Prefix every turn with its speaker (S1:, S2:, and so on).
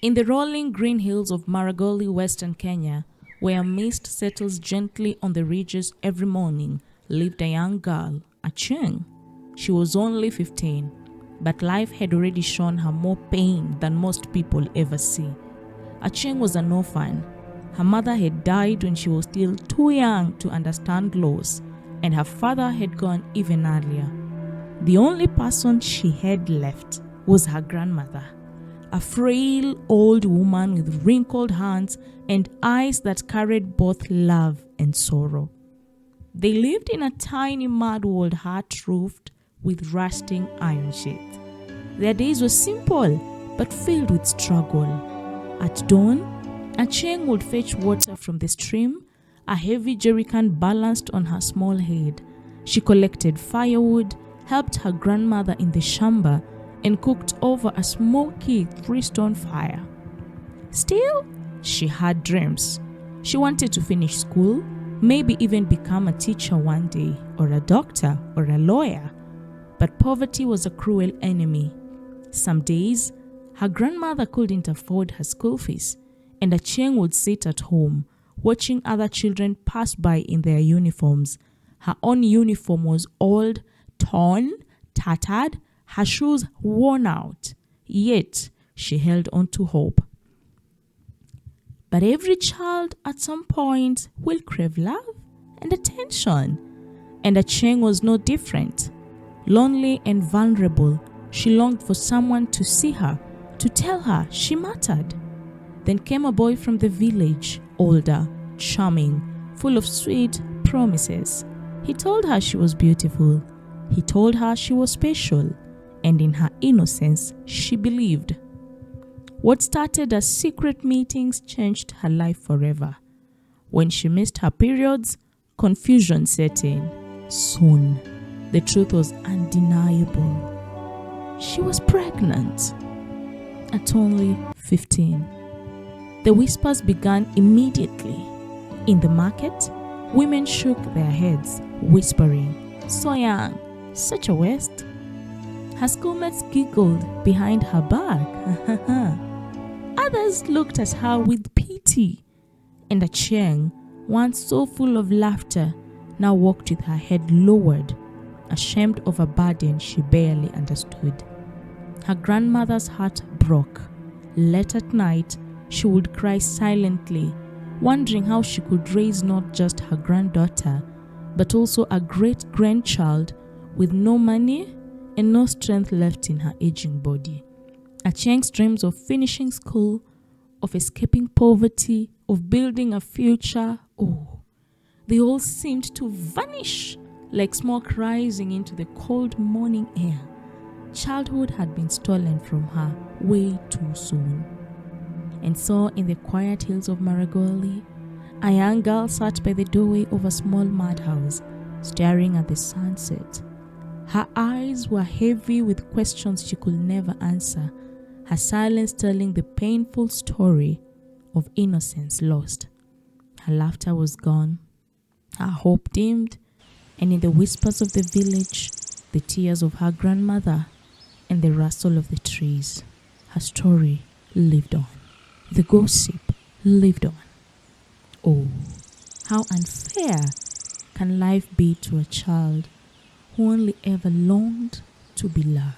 S1: In the rolling green hills of Maragoli, Western Kenya, where mist settles gently on the ridges every morning, lived a young girl, Achieng. She was only 15, but life had already shown her more pain than most people ever see. Achieng was an orphan. Her mother had died when she was still too young to understand loss, and her father had gone even earlier. The only person she had left was her grandmother, a frail old woman with wrinkled hands and eyes that carried both love and sorrow. They lived in a tiny mud-walled hut roofed with rusting iron sheets. Their days were simple but filled with struggle. At dawn, Achieng would fetch water from the stream, a heavy jerrycan balanced on her small head. She collected firewood, helped her grandmother in the shamba, and cooked over a smoky 3-stone fire. Still, she had dreams. She wanted to finish school, maybe even become a teacher one day, or a doctor, or a lawyer. But poverty was a cruel enemy. Some days, her grandmother couldn't afford her school fees, and Achieng would sit at home, watching other children pass by in their uniforms. Her own uniform was old, torn, tattered, her shoes worn out, yet she held on to hope. But every child at some point will crave love and attention, and Achieng was no different. Lonely and vulnerable, she longed for someone to see her, to tell her she mattered. Then came a boy from the village, older, charming, full of sweet promises. He told her she was beautiful. He told her she was special, and in her innocence, she believed. What started as secret meetings changed her life forever. When she missed her periods, confusion set in. Soon, the truth was undeniable. She was pregnant at only 15. The whispers began immediately. In the market, women shook their heads, whispering, "So young, such a waste." Her schoolmates giggled behind her back. Others looked at her with pity, and Achieng, once so full of laughter, now walked with her head lowered, ashamed of a burden she barely understood. Her grandmother's heart broke. Late at night, she would cry silently, wondering how she could raise not just her granddaughter, but also a great-grandchild with no money and no strength left in her aging body. Achieng's dreams of finishing school, of escaping poverty, of building a future, they all seemed to vanish like smoke rising into the cold morning air. Childhood had been stolen from her way too soon. And so, in the quiet hills of Maragoli, a young girl sat by the doorway of a small mud house, staring at the sunset. Her eyes were heavy with questions she could never answer, her silence telling the painful story of innocence lost. Her laughter was gone, her hope dimmed, and in the whispers of the village, the tears of her grandmother, and the rustle of the trees, her story lived on. The gossip lived on. Oh, how unfair can life be to a child who only ever longed to be loved.